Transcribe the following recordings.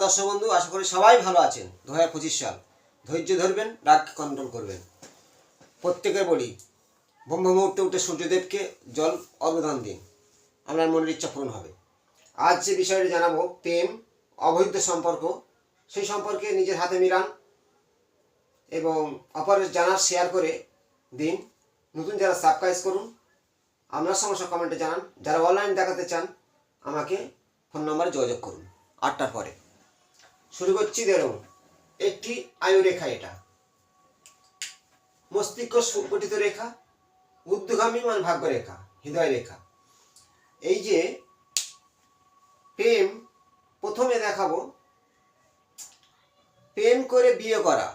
দর্শক বন্ধু, আশা করি সবাই ভালো আছেন। 2025 সাল, ধৈর্য ধরবেন, রাগ কন্ট্রোল করবেন। প্রত্যেকের বলি, ব্রহ্ম মুহূর্তে উঠে সূর্যদেবকে জল অর্ঘ্যদান দিন, আপনার মনের ইচ্ছা পূরণ হবে। আজ যে বিষয়টি জানাবো, প্রেম, অবৈধ সম্পর্ক, সেই সম্পর্কে নিজের হাতে মিলান এবং অপরের জানার শেয়ার করে দিন। নতুন যারা সাবস্ক্রাইব করুন, আপনার সমস্যা কমেন্টে জানান। যারা অনলাইন দেখাতে চান আমাকে ফোন নম্বরে যোগাযোগ করুন 8টার পরে। শুরু করছি। দেখুন, একটি আয়ুরেখা, এটা মস্তিষ্ক সুগঠিত রেখা, ঊর্ধ্বগামী মানে ভাগ্য রেখা, হৃদয় রেখা। এই যে প্রেম, প্রথমে দেখাবো প্রেম করে বিয়ে করা।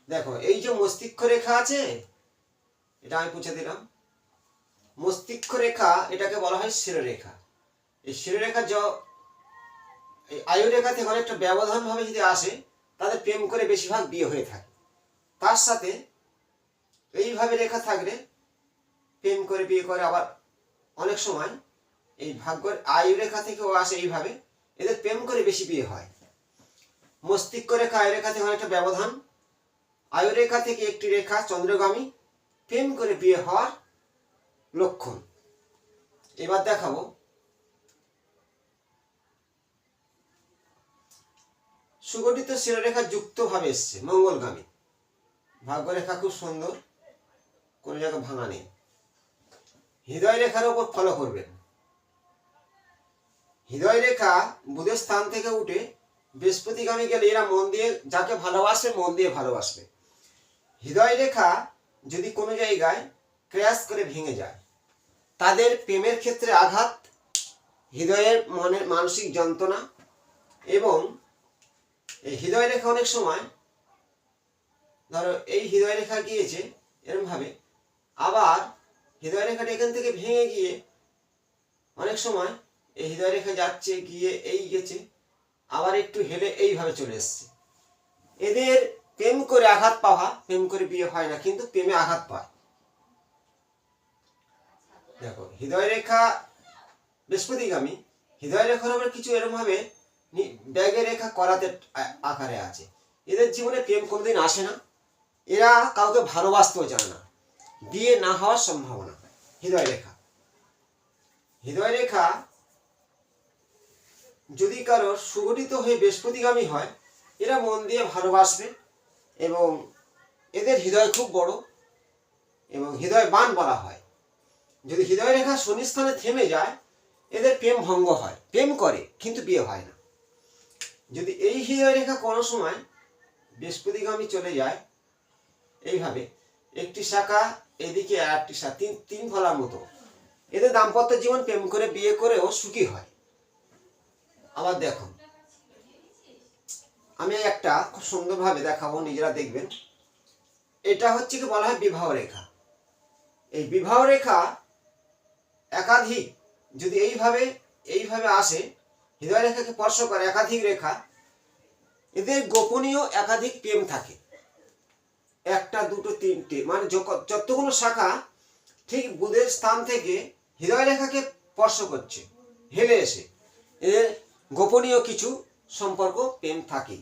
দেখো, এই যে মস্তিষ্ক রেখা আছে, এটা আমি পুছে দিলাম। মস্তিষ্ক রেখা, এটাকে বলা হয় শিরোরেখা। এই শিরোরেখা এই আয়ুরেখা থেকে অনেকটা ব্যবধান ভাবে যদি আসে, তাদের প্রেম করে বেশিরভাগ বিয়ে হয়ে থাকে। তার সাথে এইভাবে রেখা থাকলে প্রেম করে বিয়ে করে। আবার অনেক সময় এই ভাগ্যের আয়ুরেখা থেকেও আসে, এইভাবে এদের প্রেম করে বেশি বিয়ে হয়। মস্তিষ্ক রেখা আয়ুরেখা থেকে অনেকটা ব্যবধান, আয়ুরেখা থেকে একটি রেখা চন্দ্রগামী, প্রেম করে বিয়ে হওয়ার লক্ষণ। এবার দেখাবো সুগঠিত শিরোরেখা যুক্ত ভাবে এসছে, মঙ্গলগামী। ভাগ্যরেখা খুব সুন্দর, কোনো জায়গায় ভাঙা নেই। হৃদয় রেখার উপর ফলো করবেন। হৃদয় রেখা বুধের স্থান থেকে উঠে বৃহস্পতিগামী গেলে এরা মন দিয়ে যাকে ভালোবাসবে, মন দিয়ে ভালোবাসবে। হৃদয় রেখা যদি কোনো জায়গায় ক্র্যাশ করে ভেঙে যায়, তাদের প্রেমের ক্ষেত্রে আঘাত, হৃদয়ের মনের মানসিক যন্ত্রণা। এবং এই হৃদয় রেখা অনেক সময়, ধরো এই হৃদয় রেখা গিয়েছে এরকম ভাবে, আবার হৃদয় রেখাটা এখান থেকে ভেঙে গিয়ে অনেক সময় এই হৃদয় রেখা যাচ্ছে, গিয়ে এই গেছে, আবার একটু হেলে এইভাবে চলে এসছে। এদের প্রেম করে আঘাত পাওয়া, প্রেম করে বিয়ে হয় না, কিন্তু প্রেমে আঘাত পায়। দেখো, হৃদয় রেখা বৃহস্পতিগামী, হৃদয় রেখার আবার কিছু এরকম ভাবে ব্যাগে রেখা করাতে আকারে আছে। এদের জীবনে প্রেম কোনোদিন আসে না, এরা কাউকে ভালোবাসতেও জানে না, বিয়ে না হওয়ার সম্ভাবনা। হৃদয় রেখা, হৃদয় রেখা যদি কারো সুগঠিত হয়ে বৃহস্পতিগামী হয়, এরা মন দিয়ে ভালোবাসবে এবং এদের হৃদয় খুব বড় এবং হৃদয়বান বলা হয়। যদি হৃদয় রেখা শনি স্থানে থেমে যায়, এদের প্রেম ভঙ্গ হয়, প্রেম করে কিন্তু বিয়ে হয় না। যদি এই হৃদয় রেখা কোনো সময় বৃহস্পতিগামী চলে যায়, এইভাবে একটি শাখা এদিকে আর একটি শাখা, তিন ফলার মতো, এদের দাম্পত্য জীবন প্রেম করে বিয়ে করেও সুখী হয়। আবার দেখুন, আমি একটা খুব সুন্দরভাবে দেখাবো, নিজেরা দেখবেন। এটা হচ্ছে কি বলা হয় বিবাহ রেখা। এই বিবাহ রেখা একাধিক যদি এইভাবে আসে, হৃদয় রেখাকে স্পর্শ করে একাধিক রেখা, এদের গোপনীয় একাধিক প্রেম থাকে। একটা, দুটো, তিনটে, মানে যতগুলো শাখা ঠিক বুধের স্থান থেকে হৃদয় রেখাকে স্পর্শ করছে, হেলে এসে এদের গোপনীয় কিছু সম্পর্ক প্রেম থাকে।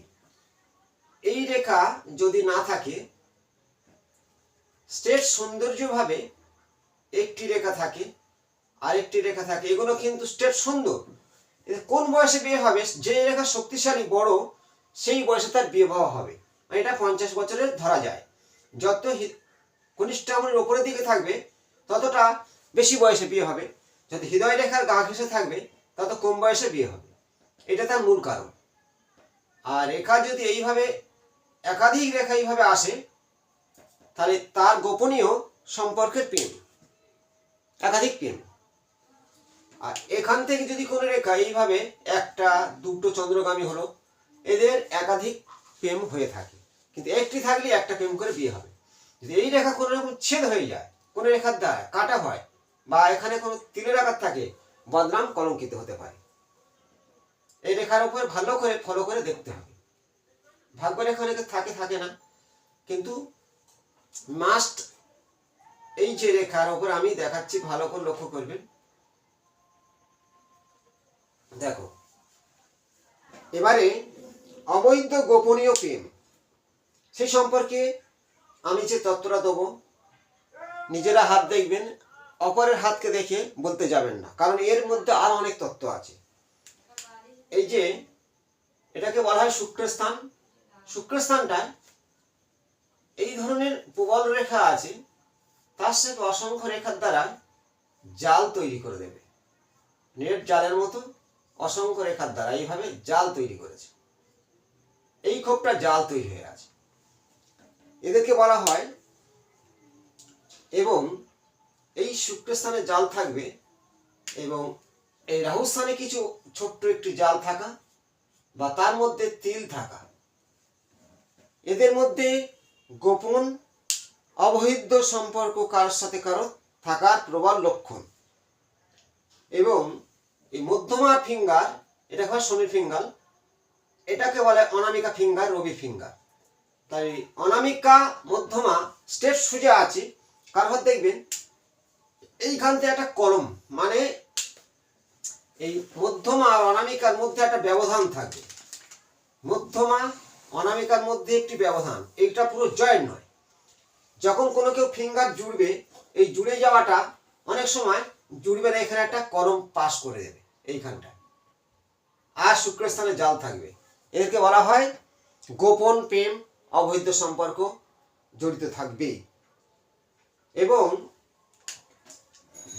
এই রেখা যদি না থাকে, স্ট্রেট সৌন্দর্যভাবে একটি রেখা থাকে, আরেকটি রেখা থাকে, এগুলো কিন্তু স্ট্রেট সুন্দর। কোন বয়সে বিয়ে হবে, যে রেখা শক্তিশালী বড়, সেই বয়সে তার বিবাহ হবে। এটা 50 বছরের ধরা যায়। যত কনিষ্ঠ আঙুলের উপরের দিকে থাকবে, ততটা বেশি বয়সে বিয়ে হবে। যদি হৃদয় রেখার গা ঘেঁষে থাকবে, তত কম বয়সে বিয়ে হবে। এটা তার মূল কারণ। আর রেখা যদি এইভাবে একাধিক রেখা এইভাবে আসে, তাহলে তার গোপনীয় সম্পর্কের প্রেম, একাধিক প্রেম। আর এখান থেকে যদি কোনো রেখা এইভাবে একটা, দুটো চন্দ্রগামী হলো, এদের একাধিক প্রেম হয়ে থাকে, কিন্তু একটি থাকলে একটা প্রেম করে বিয়ে হবে। যদি এই রেখা কোনো রকম ছেদ হয়ে যায়, কোনো রেখার দ্বারা কাটা হয়, বা এখানে কোনো তিলের আঘাত থাকে, বদনাম কলঙ্কিত হতে পারে। এই রেখার উপর ভালো করে ফলো করে দেখতে হবে। ভাগ্য রেখা অনেকে থাকে না, কিন্তু মাস্ট এই যে রেখার উপর আমি দেখাচ্ছি, ভালো করে লক্ষ্য করবেন। দেখো, এবারে অবৈধ গোপনীয় প্রেম, সেই সম্পর্কে আমি যে তত্ত্বটা দেবো নিজেরা হাত দেখবেন, অপরের হাতকে দেখে বলতে যাবেন না, কারণ এর মধ্যে আরো অনেক তত্ত্ব আছে। এই যে এটাকে বলা হয় শুক্রস্থান। শুক্রস্থানটায় এই ধরনের প্রবল রেখা আছে, তার সাথে অসংখ্য রেখার দ্বারা জাল তৈরি করে দেবে। নেট জালের মতো অসংখ্য রেখার দ্বারা এইভাবে জাল তৈরি করেছে। এই খোপটা জাল তৈরি হয়ে আছে, এদেরকে বলা হয়। এবং এই শুক্রস্থানে জাল থাকবে এবং এই রাহুস্থানে কিছু ছোট্ট একটি জাল থাকা বা তার মধ্যে তিল থাকা, এদের মধ্যে গোপন অবৈধ সম্পর্ক কারোর সাথে কারো থাকার প্রবল লক্ষণ। এবং এই মধ্যমা ফিঙ্গার, এটা হয় শনি ফিঙ্গার, এটাকে বলে অনামিকা ফিঙ্গার, রবি ফিঙ্গার। তাই অনামিকা মধ্যমা স্টেপ সোজা আছে, কার হাত দেখবেন এইখান থেকে একটা কলম, মানে এই মধ্যমা আর অনামিকার মধ্যে একটা ব্যবধান থাকে। মধ্যমা অনামিকার মধ্যে একটি ব্যবধান, এইটা পুরো জয়েন্ট নয়। যখন কোনো কেউ ফিঙ্গার জুড়বে, এই জুড়ে যাওয়াটা অনেক সময় জুড়বে না, এখানে একটা কলম পাস করে দেবে এইখানটায়, আর শুক্রস্থানে জাল থাকবে। এদেরকে বলা হয় গোপন প্রেম, অবৈধ সম্পর্ক জড়িত থাকবে। এবং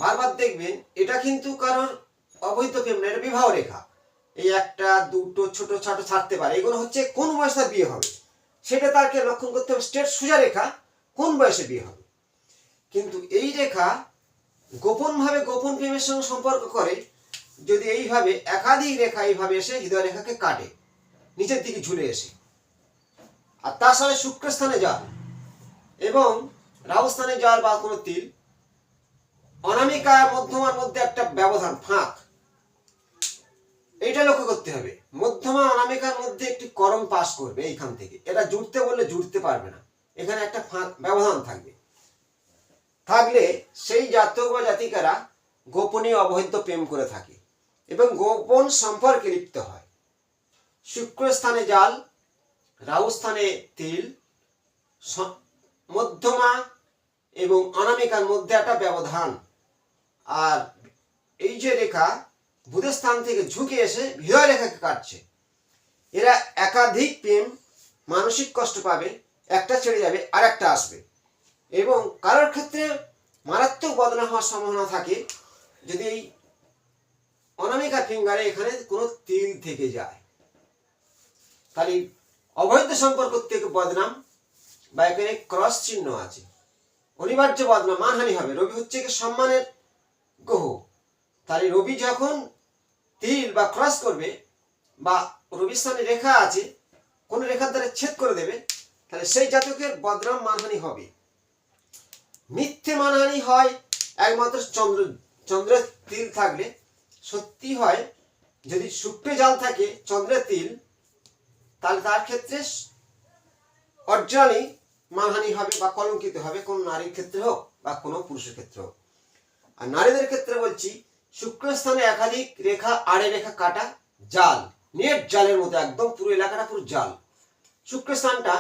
বারবার দেখবেন এটা কিন্তু কারোর অবৈধ প্রেম না, এটা বিবাহ রেখা। এই একটা দুটো ছোট ছোট ছাড়তে পারে, এগুলো হচ্ছে কোন বয়সে বিয়ে হবে সেটা তাকে লক্ষণ করতে হবে। স্ট্রেট সোজা রেখা কোন বয়সে বিয়ে হবে। কিন্তু এই রেখা গোপনভাবে গোপন প্রেমের সঙ্গে সম্পর্ক করে যদি এইভাবে একাধিক রেখা এইভাবে এসে হৃদয় রেখাকে কাটে, নিচের দিকে ঝুলে এসে। আর তার সাথে শুক্রস্থানে জাল এবং রাহুস্থানে জাল বা কোনো তিল, অনামিকা মধ্যমার মধ্যে একটা ব্যবধান, ফাঁক, এইটা লক্ষ্য করতে হবে। মধ্যমা অনামিকার মধ্যে একটি কলম পাস করবে এইখান থেকে, এটা জুড়তে বললে জুড়তে পারবে না, এখানে একটা ফাঁক ব্যবধান থাকবে। থাকলে সেই জাতক বা জাতিকারা গোপনীয় অবৈধ প্রেম করে থাকে এবং গোপন সম্পর্কে লিপ্ত হয়। শুক্রস্থানে জাল, রাহুস্থানে তিল, মধ্যমা এবং অনামিকার মধ্যে একটা ব্যবধান। আর এই যে রেখা বুধের স্থান থেকে ঝুঁকে এসে হৃদয় রেখাকে কাটছে, এরা একাধিক প্রেম, মানসিক কষ্ট পাবে, একটা ছেড়ে যাবে আর একটা আসবে। এবং কারোর ক্ষেত্রে মারাত্মক বদনাম হওয়ার সম্ভাবনা থাকে যদি এই অনামিকা ফিঙ্গারে এখানে কোনো তিল থেকে যায়। তাহলে অবৈধ সম্পর্ক থেকে বদনাম বা এখানে ক্রস চিহ্ন আছে, অনিবার্য বদনাম, মানহানি হবে। রবি হচ্ছে কি সম্মানের গ্রহ, তাহলে রবি যখন তিল বা ক্রস করবে বা রবির স্থানে রেখা আছে, কোন রেখার দ্বারা ছেদ করে দেবে, তাহলে সেই জাতকের বদনাম মানহানি হবে। মিথ্যে মানহানি হয় একমাত্র চন্দ্রের তিল থাকলে সত্যি হয়। যদি শুক্রে জাল থাকে চন্দ্রের তিল, তাহলে তার ক্ষেত্রে অর্জনালি মানহানি হবে বা কলঙ্কিত হবে, কোন নারীর ক্ষেত্রে হোক বা কোনো পুরুষের ক্ষেত্রে হোক। আর নারীদের ক্ষেত্রে বলছি, শুক্রস্থানে একাধিক রেখা, আড়ে রেখা কাটা, জাল, নেট জালের মতো একদম পুরো এলাকাটা পুরো জাল। শুক্রস্থানটা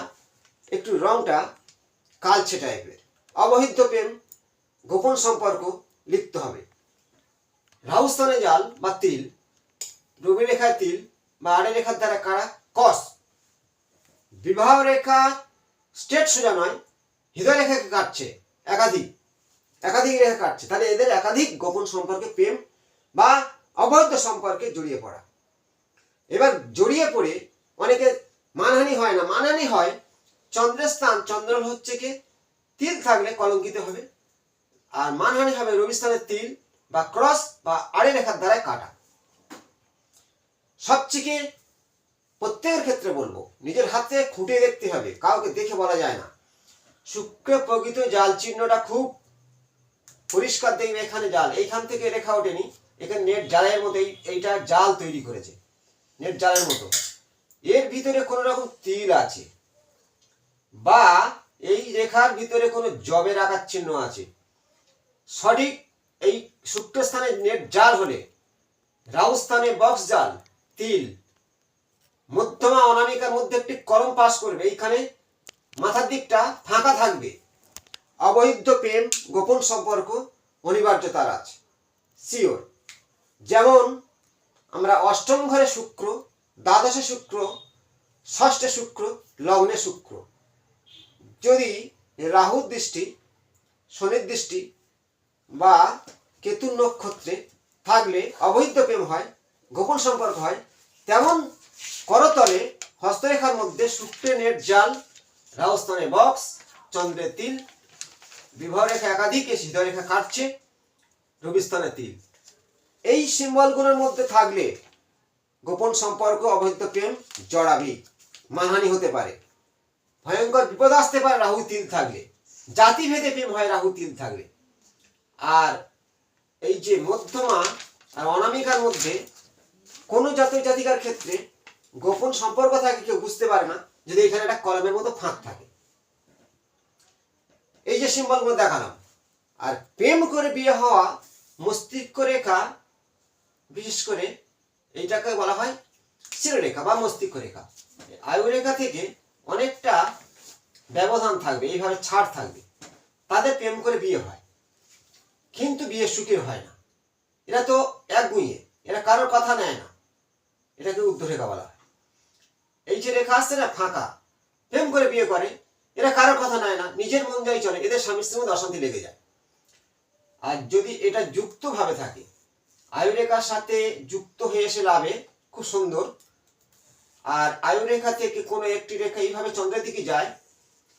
একটু রংটা কালচে টাইপের, অবৈধ প্রেম, গোপন সম্পর্ক লিপ্ত হবে। রাহুস্থানে জাল বা তিল, রবি রেখায় তিল বা আড়ে রেখার দ্বারা কারা কস, বিবাহ রেখা স্ট্রেট সোজা নয়, হৃদয় রেখাকে কাটছে, একাধিক রেখা কাটছে, তাহলে এদের একাধিক গোপন সম্পর্কে প্রেম বা অবৈধ সম্পর্কে জড়িয়ে পড়া। এবার জড়িয়ে পড়ে অনেকে মানহানি হয় না, মানহানি হয় চন্দ্রের স্থান, চন্দ্র হচ্ছে কি তিল থাকলে কলঙ্কিত হবে, আর মানহানি হবে রবি স্থানের তিল বা ক্রস বা আড়ে রেখার দ্বারা কাটা। সবচেয়ে প্রত্যেকের ক্ষেত্রে বলবো নিজের হাতে খুঁটে দেখতে হবে, কাউকে দেখে বলা যায় না। শুক্র প্রকৃত জাল চিহ্নটা খুব পরিষ্কার দেখবে, এখানে জাল, এইখান থেকে রেখা ওঠেনি, এখানে নেট জালের মতো এইটা জাল তৈরি করেছে, নেট জালের মতো। এর ভিতরে কোন রকম তিল আছে বা এই রেখার ভিতরে কোনো জবের আকার চিহ্ন আছে। সঠিক এই শুক্রস্থানে নেট জাল হলে, রাহুস্থানে বক্স জাল, তিল, মধ্যমা অনামিকা অনামিকার মধ্যে একটি কলম পাস করবে, এইখানে মাথার দিকটা ফাঁকা থাকবে। অবৈধ প্রেম গোপন সম্পর্ক অনিবার্যতার আছে, শিওর। যেমন আমরা অষ্টম ঘরে শুক্র, দ্বাদশে শুক্র, ষষ্ঠে শুক্র, লগ্নে শুক্র, যদি রাহুর দৃষ্টি, শনির দৃষ্টি বা কেতুর নক্ষত্রে থাকলে অবৈধ প্রেম হয়, গোপন সম্পর্ক হয়। তেমন করতলে হস্তরেখার মধ্যে শুক্রের নেট জাল, রাহুস্থানে বক্স, চন্দ্রের তিল, বিবাহ রেখা একাধিক এসে হৃদয় রেখা কাটছে, রবিস্থানে তিল, এই সিম্বলগুলোর মধ্যে থাকলে গোপন সম্পর্ক, অবৈধ প্রেম জড়াবি, মানহানি হতে পারে, ভয়ঙ্কর বিপদ আসতে পারে রাহু তিল থাকলে। জাতিভেদে প্রেম হয় রাহু তিল থাকলে। আর এই যে মধ্যমা আর অনামিকার মধ্যে কোনো জাতক জাতিকার ক্ষেত্রে গোপন সম্পর্ক থাকে, কেউ বুঝতে পারে না যদি এখানে একটা কলমের মতো ফাঁক থাকে। এই যে সিম্বলগুলো দেখালাম। আর প্রেম করে বিয়ে হওয়া মস্তিষ্ক রেখা, বিশেষ করে এইটাকে বলা হয় শিরোরেখা বা মস্তিষ্ক রেখা। আয়ু রেখা থেকে অনেকটা ব্যবধান থাকবে, এইভাবে ছাড় থাকবে, তাদের প্রেম করে বিয়ে হয়, কিন্তু বিয়ে সুখের হয় না। এরা তো একগুঁয়ে, এরা কারোর কথা নেয় না, এটাকে ঊর্ধ্বরেখা বলা হয়। এই যে রেখা আসছে না ফাঁকা, প্রেম করে বিয়ে করে, এরা কারোর কথা নেয় না, নিজের মন যাই চলে, এদের স্বামী স্ত্রীর মধ্যে অশান্তি লেগে যায়। আর যদি এটা যুক্ত ভাবে থাকে, আয়ু রেখার সাথে যুক্ত হয়ে এসে লাভে খুব সুন্দর। আর আয়ু রেখা থেকে কোনো একটি রেখা এইভাবে চন্দ্রের দিকে যায়,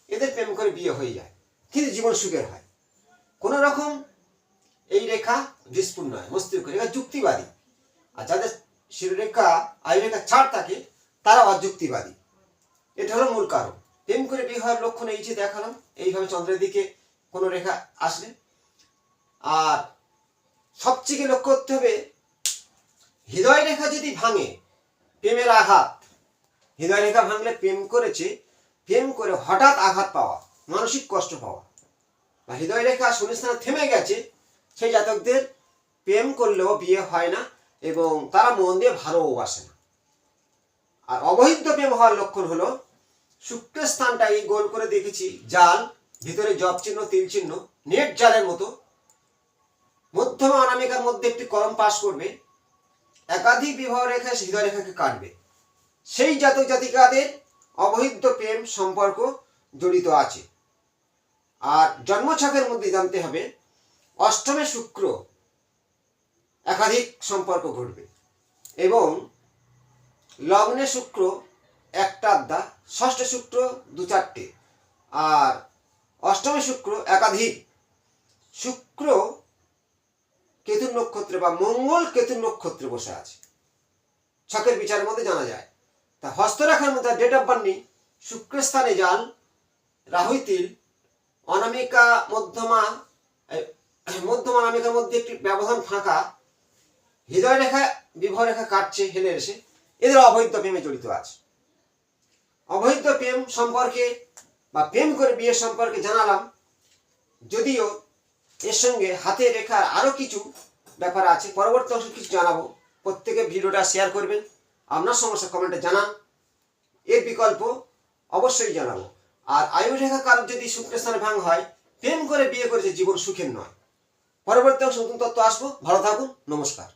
এদের প্রেম করে বিয়ে হয়ে যায়, কিন্তু জীবন সুখের হয়। কোন রকম এই রেখা ডিসপুট নয়, মস্তিষ্ক রেখা যুক্তিবাদী। আর যাদের শিরোরেখা আয়ু রেখা ছাড় থাকে তারা অযুক্তিবাদী। এটা হলো মূল কারণ। প্রেম করে বিয়ে হওয়ার লক্ষণ এই যে দেখালাম, এইভাবে চন্দ্রের দিকে কোনো রেখা আসলে। আর সবচেয়ে লক্ষ্য করতে হবে, হৃদয় রেখা যদি ভাঙে, প্রেমের আঘাত, হৃদয় রেখা ভাঙলে প্রেম করেছে, প্রেম করে হঠাৎ আঘাত পাওয়া, মানসিক কষ্ট পাওয়া, বা হৃদয় রেখা শূন্যস্থানে থেমে গেছে, সেই জাতকদের প্রেম করলেও বিয়ে হয় না এবং তারা মন দিয়ে ভালোবাসে না। আর অবৈধ প্রেম হওয়ার লক্ষণ হলো শুক্রের স্থানটা এই গোল করে দেখেছি জাল, ভিতরে জপ চিহ্ন, তিল চিহ্ন, নেট জালের মতো। মধ্যমা অনামিকার মধ্যে একটি কলম পাস করবে, একাধিক বিবাহ রেখা হৃদয় রেখাকে কাটবে, সেই জাতক জাতিকাদের অবৈধ প্রেম সম্পর্ক জড়িত আছে। আর জন্মছকের মধ্যে জানতে হবে, অষ্টমে শুক্র একাধিক সম্পর্ক ঘটবে এবং লগ্নে শুক্র একটা আধা, ষষ্ঠে শুক্র দু চারটে, আর অষ্টমে শুক্র একাধিক। শুক্র কেতুর নক্ষত্রে বা মঙ্গল কেতুর নক্ষত্রে বসে আছে, ছকের বিচারের মধ্যে জানা যায়। তা হস্তরেখার মধ্যে ডেট অফ বার্থ নেই, শুক্রের স্থানে জাল, রাহুই তিল, অনামিকা মধ্যমা অনামিকার মধ্যে একটি ব্যবধান ফাঁকা, হৃদয় রেখা বিবাহ রেখা কাটছে হেলে এসে, এদের অবৈধ প্রেমে জড়িত আছে। অবৈধ প্রেম সম্পর্কে বা প্রেম করে বিয়ে সম্পর্কে জানালাম, যদিও এর সঙ্গে হাতে রেখার আরো কিছু ব্যাপার আছে, পরবর্তী অংশে কিছু জানাবো। প্রত্যেকে ভিডিওটা শেয়ার করবেন, আপনার সমস্যা কমেন্টে জানান, এর বিকল্প অবশ্যই জানাবো। আর আয়ু রেখা কারণ যদি শুক্রের স্থানে ভাঙ হয়, প্রেম করে বিয়ে করেছে, জীবন সুখের নয়। পরবর্তী অংশে নতুন তথ্য আসবো। ভালো থাকুন, নমস্কার।